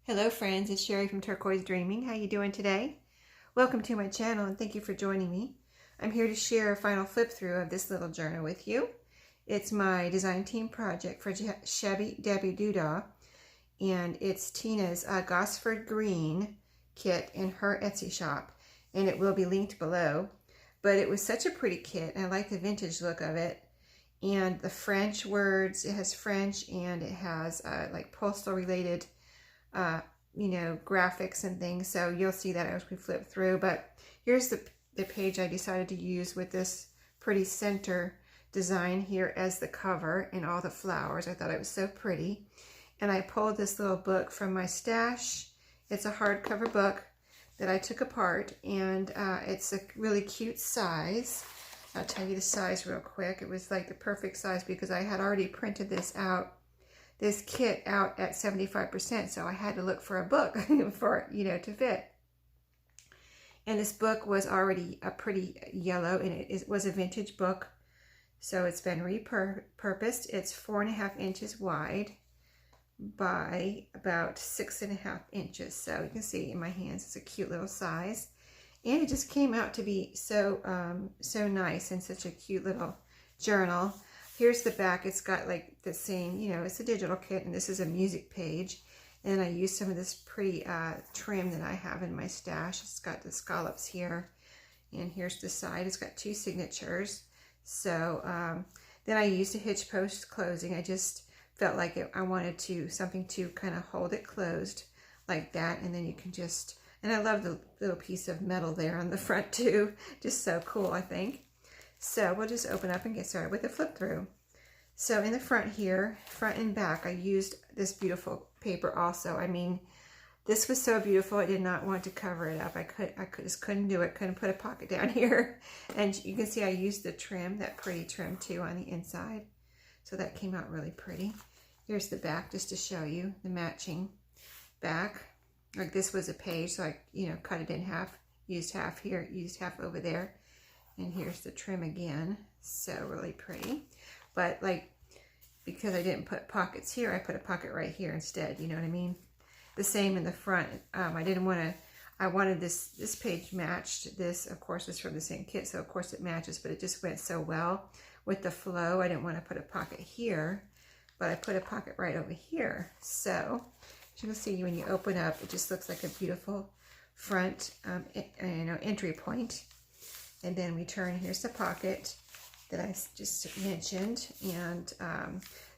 Hello friends, it's Sheree from Turquoise Dreaming. How you doing today? Welcome to my channel and thank you for joining me. I'm here to share a final flip through of this little journal with you. It's my design team project for ShabbyDabbyDooDah, and it's Tina's Gosford Green kit in her Etsy shop, and it will be linked below. But it was such a pretty kit. I like the vintage look of it, and the French words. It has French and it has like postal related graphics and things, so you'll see that as we flip through. But here's the page I decided to use with this pretty center design here as the cover and all the flowers. I thought it was so pretty, and I pulled this little book from my stash. It's a hardcover book that I took apart, and it's a really cute size. I'll tell you the size real quick. It was like the perfect size because I had already printed this kit out at 75%, so I had to look for a book for to fit. And this book was already a pretty yellow, and it was a vintage book, so it's been repurposed. It's 4.5 inches wide by about 6.5 inches, so you can see in my hands it's a cute little size, and it just came out to be so nice and such a cute little journal. Here's the back. It's got like the same, it's a digital kit, and this is a music page. And I used some of this pretty trim that I have in my stash. It's got the scallops here. And here's the side. It's got 2 signatures. So then I used a hitch post closing. I just felt like I wanted something to kind of hold it closed like that. And then you can just, and I love the little piece of metal there on the front too. Just so cool, I think. So we'll just open up and get started with the flip through. So in the front here, front and back, I used this beautiful paper also. I mean, this was so beautiful, I did not want to cover it up. I just couldn't do it, couldn't put a pocket down here. And you can see I used the trim, that pretty trim too on the inside. So that came out really pretty. Here's the back just to show you the matching back. Like this was a page, so I, cut it in half, used half here, used half over there. And here's the trim again, so really pretty. But like, because I didn't put pockets here, I put a pocket right here instead, you know what I mean? The same in the front. I wanted this page matched. This, of course, is from the same kit, so of course it matches, but it just went so well with the flow. I didn't want to put a pocket here, but I put a pocket right over here. So, as you can see, when you open up, it just looks like a beautiful front, entry point. And then we turn, here's the pocket that I just mentioned. And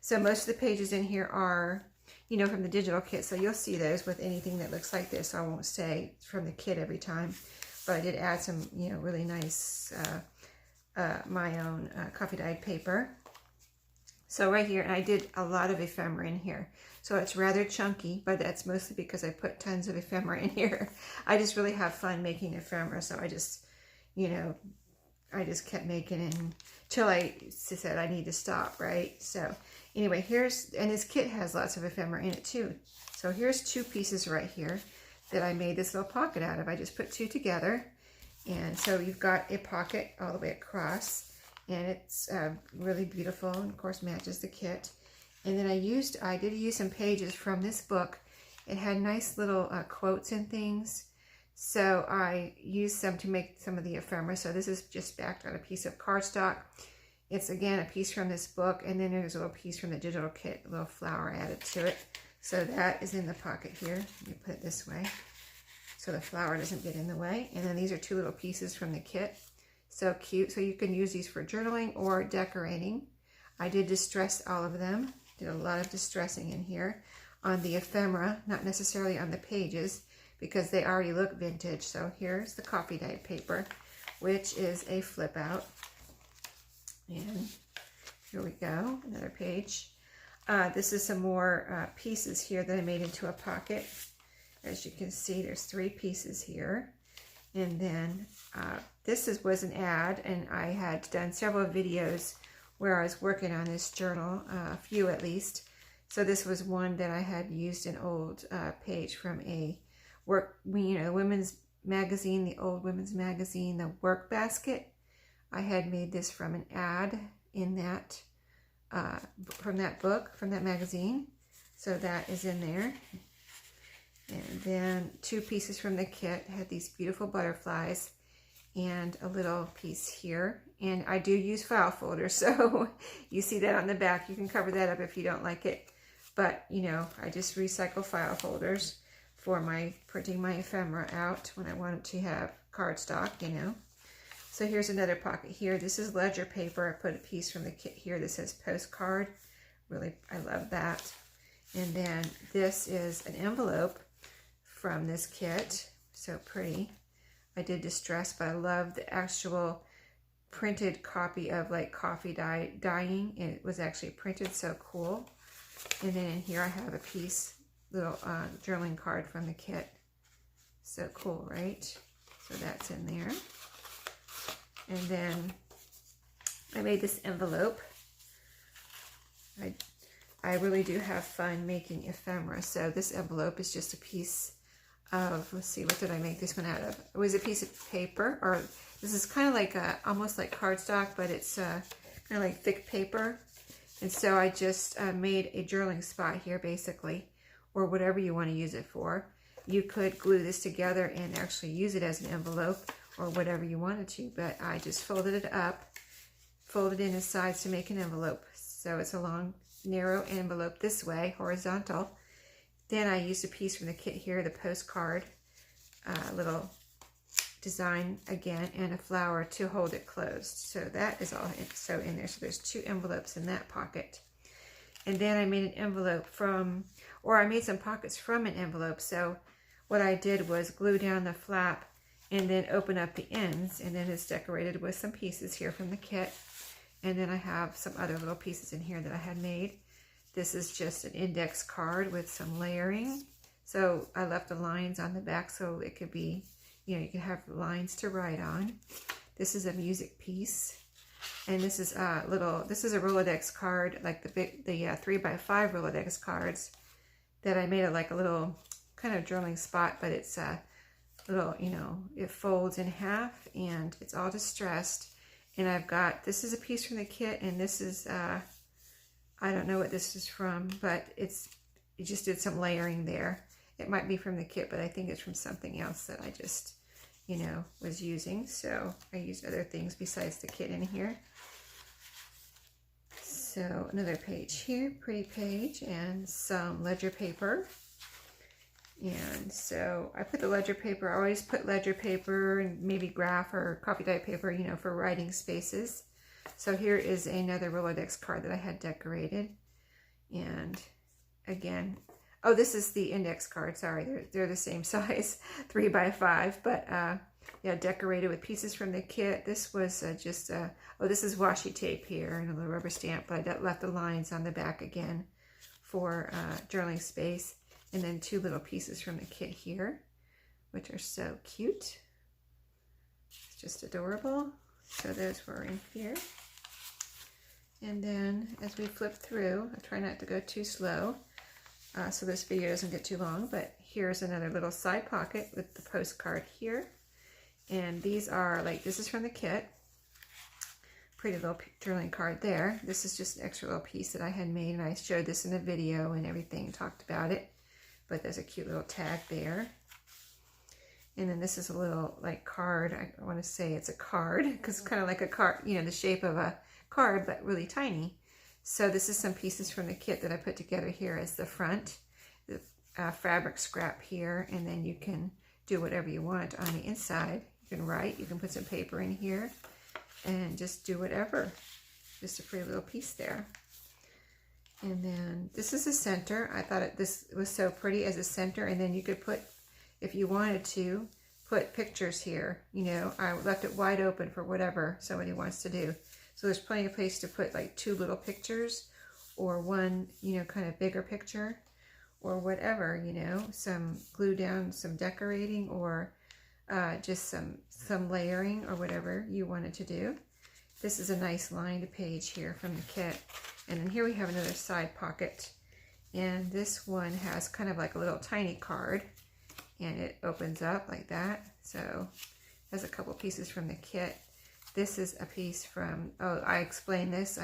so most of the pages in here are, from the digital kit. So you'll see those with anything that looks like this. So I won't say from the kit every time. But I did add some, really nice, my own coffee dyed paper. So right here, and I did a lot of ephemera in here. So it's rather chunky, but that's mostly because I put tons of ephemera in here. I just really have fun making ephemera. So I just I just kept making it until I said I need to stop, right? So anyway, and this kit has lots of ephemera in it too. So here's 2 pieces right here that I made this little pocket out of. I just put 2 together. And so you've got a pocket all the way across, and it's really beautiful, and of course matches the kit. And then I did use some pages from this book. It had nice little quotes and things. So I used some to make some of the ephemera. So this is just backed on a piece of cardstock. It's again a piece from this book, and then there's a little piece from the digital kit, a little flower added to it. So that is in the pocket here. Let me put it this way so the flower doesn't get in the way. And then these are 2 little pieces from the kit. So cute. So you can use these for journaling or decorating. I did distress all of them. Did a lot of distressing in here on the ephemera, not necessarily on the pages, because they already look vintage. So here's the coffee dyed paper, which is a flip out. And here we go, another page. This is some more pieces here that I made into a pocket. As you can see, there's 3 pieces here. And then this was an ad, and I had done several videos where I was working on this journal, a few at least. So this was one that I had used an old page from a women's magazine, the old women's magazine, the Work Basket. I had made this from an ad in that, from that book, from that magazine. So that is in there. then 2 pieces from the kit had these beautiful butterflies and a little piece here. And I do use file folders, so you see that on the back. You can cover that up if you don't like it. But, you know, I just recycle file folders for my printing my ephemera out when I want it to have cardstock, you know. So here's another pocket here. This is ledger paper. I put a piece from the kit here that says postcard. Really, I love that. And then this is an envelope from this kit. So pretty. I did distress, but I love the actual printed copy of like coffee dyeing. It was actually printed, so cool. And then in here I have a piece, little journaling card from the kit. So cool, right? So that's in there. And then I made this envelope. I really do have fun making ephemera. So this envelope is just a piece of, let's see, what did I make this one out of? It was a piece of paper, or this is kind of like almost like cardstock, but it's kind of like thick paper. And so I just made a journaling spot here, basically, or whatever you want to use it for. You could glue this together and actually use it as an envelope or whatever you wanted to, but I just folded it up, folded in the sides to make an envelope. So it's a long, narrow envelope this way, horizontal. Then I used a piece from the kit here, the postcard, little design again, and a flower to hold it closed. So that is all in there. So there's 2 envelopes in that pocket. And then I made an envelope from, or I made some pockets from an envelope. So what I did was glue down the flap and then open up the ends, and then it's decorated with some pieces here from the kit. And then I have some other little pieces in here that I had made. This is just an index card with some layering. So I left the lines on the back so it could be, you know, you can have lines to write on. This is a music piece. And this is this is a Rolodex card, like the 3x5 Rolodex cards that I made it like a little kind of journaling spot, but it's a little, you know, it folds in half and it's all distressed. And I've got, this is a piece from the kit, and this is, I don't know what this is from, but it just did some layering there. It might be from the kit, but I think it's from something else that I just, you know, was using. So I used other things besides the kit in here. So another page here, pretty page, and some ledger paper. And so I put the ledger paper, I always put ledger paper and maybe graph or coffee dye paper, you know, for writing spaces. So here is another Rolodex card that I had decorated. And again, oh, this is the index card. Sorry, they're the same size, 3x5. But yeah, decorated with pieces from the kit. This was oh, this is washi tape here and a little rubber stamp. But I left the lines on the back again for journaling space. And then 2 little pieces from the kit here, which are so cute. It's just adorable. So those were in here. And then as we flip through, I try not to go too slow so this video doesn't get too long, but here's another little side pocket with the postcard here. And these are like, this is from the kit. Pretty little journaling card there. This is just an extra little piece that I had made, and I showed this in a video and everything, talked about it. But there's a cute little tag there. And then this is a little like card. I want to say it's a card because it's kind of like a card, you know, the shape of a card, but really tiny. So this is some pieces from the kit that I put together here as the front, the fabric scrap here, and then you can do whatever you want on the inside. You can write, you can put some paper in here, and just do whatever. Just a pretty little piece there. And then this is the center. I thought this was so pretty as a center, and then you could put, if you wanted to, put pictures here. You know, I left it wide open for whatever somebody wants to do. So there's plenty of place to put like 2 little pictures, or 1, you know, kind of bigger picture, or whatever, you know, some glue down, some decorating, or just some layering, or whatever you wanted to do. This is a nice lined page here from the kit. And then here we have another side pocket. And this one has kind of like a little tiny card. And it opens up like that. So there's a couple pieces from the kit. This is a piece from, oh, I explained this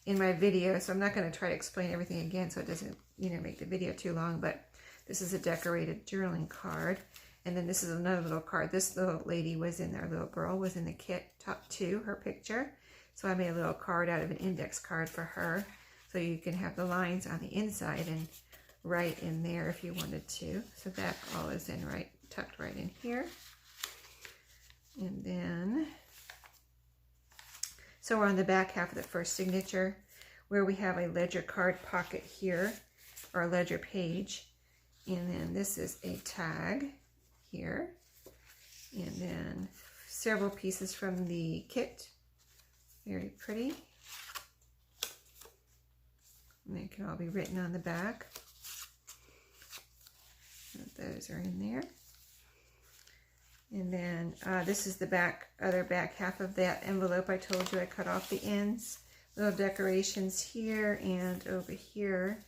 in my video. So I'm not going to try to explain everything again so it doesn't, you know, make the video too long. But This is a decorated journaling card. And then this is another little card. This little lady was in there, little girl was in the kit, top 2, her picture. So I made a little card out of an index card for her. So you can have the lines on the inside and write in there if you wanted to. So that all is in right, tucked right in here. And then, so we're on the back half of the first signature where we have a ledger card pocket here, or a ledger page. And then this is a tag here. And then several pieces from the kit. Very pretty. And they can all be written on the back. Those are in there. And then this is the other back half of that envelope. I told you I cut off the ends. Little decorations here and over here.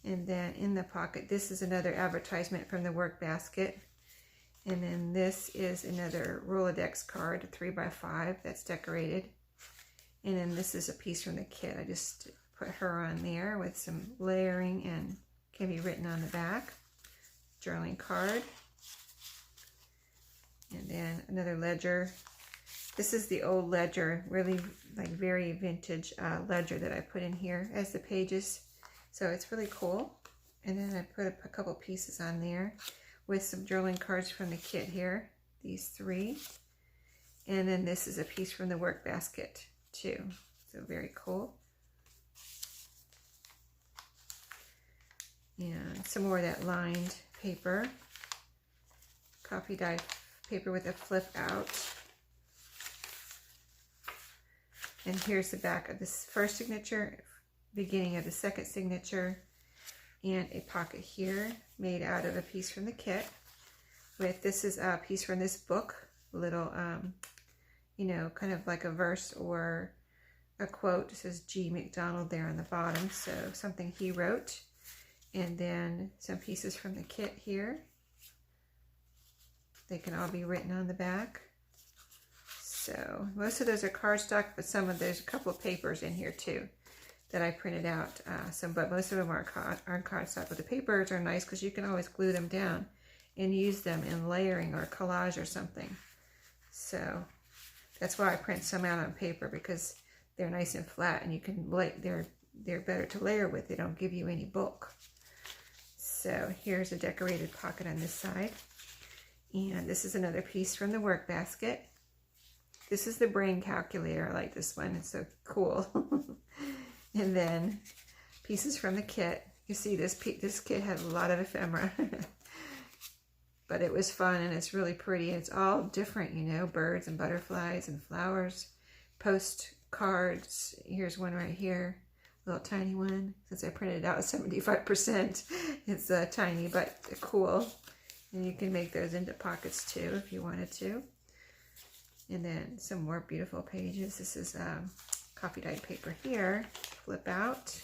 And then in the pocket, this is another advertisement from the work basket. And then this is another Rolodex card, 3x5, that's decorated. And then this is a piece from the kit. I just put her on there with some layering and can be written on the back. Journaling card. And then another ledger. This is the old ledger, really like very vintage ledger that I put in here as the pages. So it's really cool. And then I put a couple pieces on there with some journaling cards from the kit here. These 3. And then this is a piece from the work basket too. So very cool. And some more of that lined paper. Coffee dye paper with a flip out. And here's the back of this first signature, beginning of the second signature, and a pocket here made out of a piece from the kit. This is a piece from this book, little, you know, kind of like a verse or a quote. It says G. McDonald there on the bottom, so something he wrote. And then some pieces from the kit here. They can all be written on the back. So most of those are cardstock, but there's a couple of papers in here too that I printed out. But most of them aren't cardstock. But the papers are nice because you can always glue them down and use them in layering or collage or something. So that's why I print some out on paper, because they're nice and flat and you can they're better to layer with. They don't give you any bulk. So here's a decorated pocket on this side. And this is another piece from the work basket. This is the brain calculator. I like this one. It's so cool. And then pieces from the kit. You see this kit had a lot of ephemera. But it was fun and it's really pretty. It's all different, you know, birds and butterflies and flowers. Postcards. Here's one right here. Little tiny one. Since I printed it out 75%, it's tiny but cool. And you can make those into pockets too if you wanted to. And then some more beautiful pages. This is coffee dyed paper here. Flip out.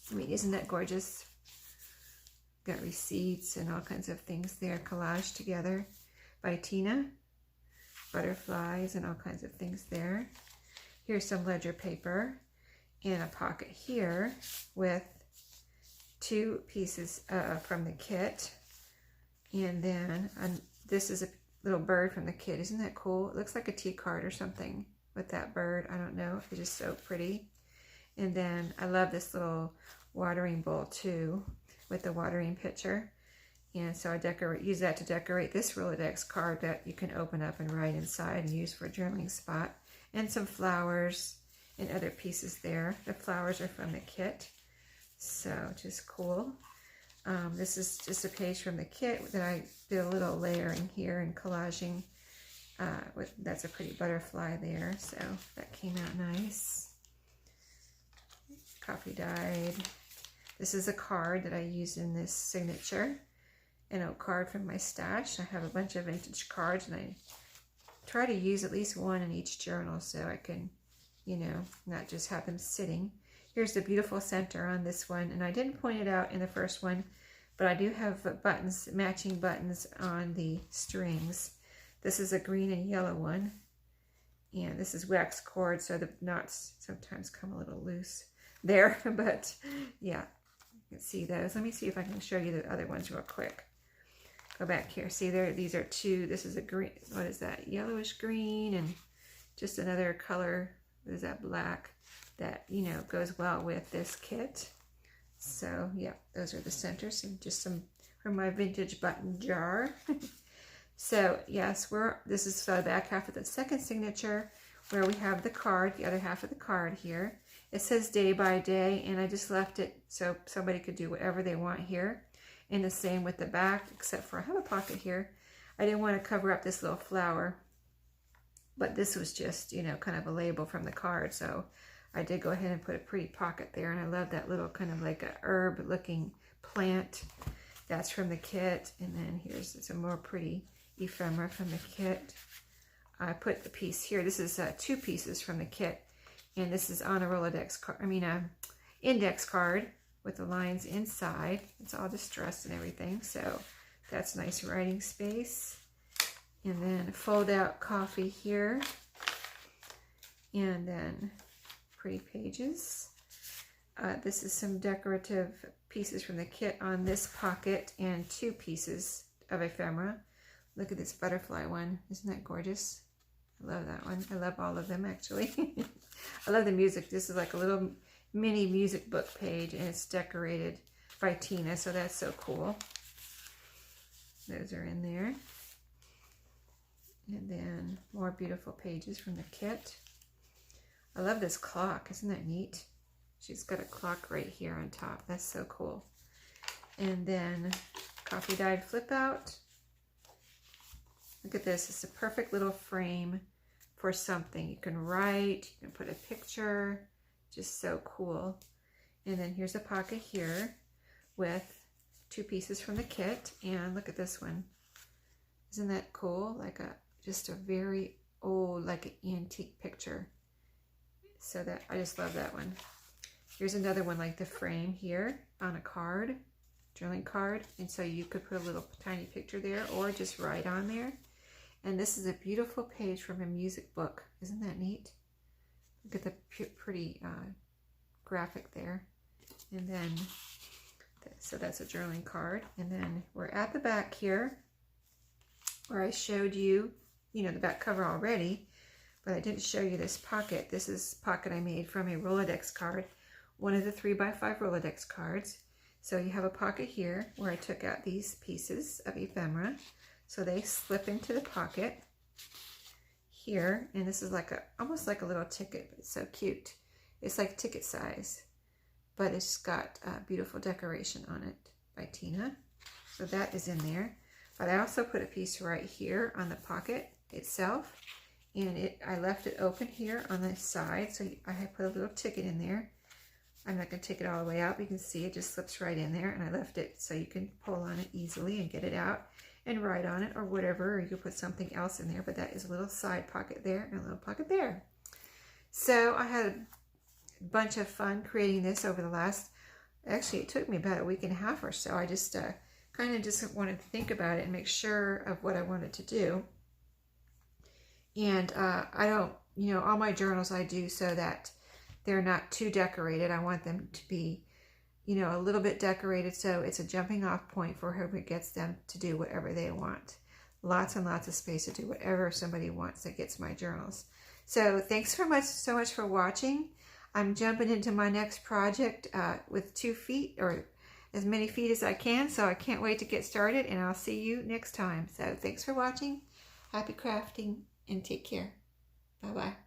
I mean, isn't that gorgeous? Got receipts and all kinds of things there collaged together by Tina. Butterflies and all kinds of things there. Here's some ledger paper and a pocket here with 2 pieces from the kit. And then this is a little bird from the kit. Isn't that cool? It looks like a tea card or something with that bird. I don't know. It's just so pretty. And then I love this little watering bowl too with the watering pitcher. And so I use that to decorate this Rolodex card that you can open up and write inside and use for a journaling spot. And some flowers and other pieces there. The flowers are from the kit. So just cool. This is just a page from the kit that I did a little layering here and collaging. That's a pretty butterfly there, so that came out nice. Coffee dyed. This is a card that I used in this signature. An old card from my stash. I have a bunch of vintage cards and I try to use at least one in each journal so I can, you know, not just have them sitting. Here's the beautiful center on this one, and I didn't point it out in the first one, but I do have buttons, matching buttons on the strings. This is a green and yellow one, and this is wax cord, so the knots sometimes come a little loose there, but yeah, You can see those. Let me see if I can show you the other ones real quick. Go back here. See there, these are two. This is a green, what is that? Yellowish green, and just another color. What is that? Black. That, you know, goes well with this kit. So, yeah, those are the centers. And just some from my vintage button jar. So, yes, this is the back half of the second signature, where we have the card, the other half of the card here. It says day by day, and I just left it so somebody could do whatever they want here. And the same with the back, except for I have a pocket here. I didn't want to cover up this little flower, but this was just, you know, kind of a label from the card. So I did go ahead and put a pretty pocket there, and I love that little kind of like a herb looking plant. That's from the kit. And then here's some more pretty ephemera from the kit. I put the piece here. This is 2 pieces from the kit, and this is on a Rolodex card, index card with the lines inside. It's all distressed and everything, so that's nice writing space. And then fold out coffee here, and then pretty pages. This is some decorative pieces from the kit on this pocket, and 2 pieces of ephemera. Look at this butterfly one. Isn't that gorgeous? I love that one. I love all of them, actually. I love the music. This is like a little mini music book page, and it's decorated by Tina, so that's so cool. Those are in there. And then more beautiful pages from the kit. I love this clock. Isn't that neat? She's got a clock right here on top. That's so cool. And then coffee dyed flip out. Look at this. It's a perfect little frame for something. You can write, you can put a picture. Just so cool. And then here's a pocket here with 2 pieces from the kit. And look at this one. Isn't that cool? Like just a very old, like an antique picture. So that, I just love that one. Here's another one like the frame here on a card, journaling card. And so you could put a little tiny picture there or just write on there. And this is a beautiful page from a music book. Isn't that neat? Look at the pretty graphic there. And then, so that's a journaling card. And then we're at the back here where I showed you, you know, the back cover already, but I didn't show you this pocket. This is a pocket I made from a Rolodex card, one of the 3x5 Rolodex cards. So you have a pocket here where I took out these pieces of ephemera. So they slip into the pocket here, and this is like almost like a little ticket, but it's so cute. It's like ticket size, but it's got beautiful decoration on it by Tina. So that is in there. But I also put a piece right here on the pocket itself, and I left it open here on the side, so I have put a little ticket in there. I'm not going to take it all the way out, but you can see it just slips right in there, and I left it so you can pull on it easily and get it out and write on it or whatever, or you could put something else in there, but that is a little side pocket there and a little pocket there. So I had a bunch of fun creating this over the last, actually it took me about a week and a half or so. I just kind of just wanted to think about it and make sure of what I wanted to do. And I don't, you know, all my journals I do so that they're not too decorated. I want them to be, you know, a little bit decorated, so it's a jumping off point for whoever gets them to do whatever they want. Lots and lots of space to do whatever somebody wants that gets my journals. So thanks so much for watching. I'm jumping into my next project with 2 feet, or as many feet as I can, so I can't wait to get started, and I'll see you next time. So thanks for watching. Happy crafting, and take care. Bye-bye.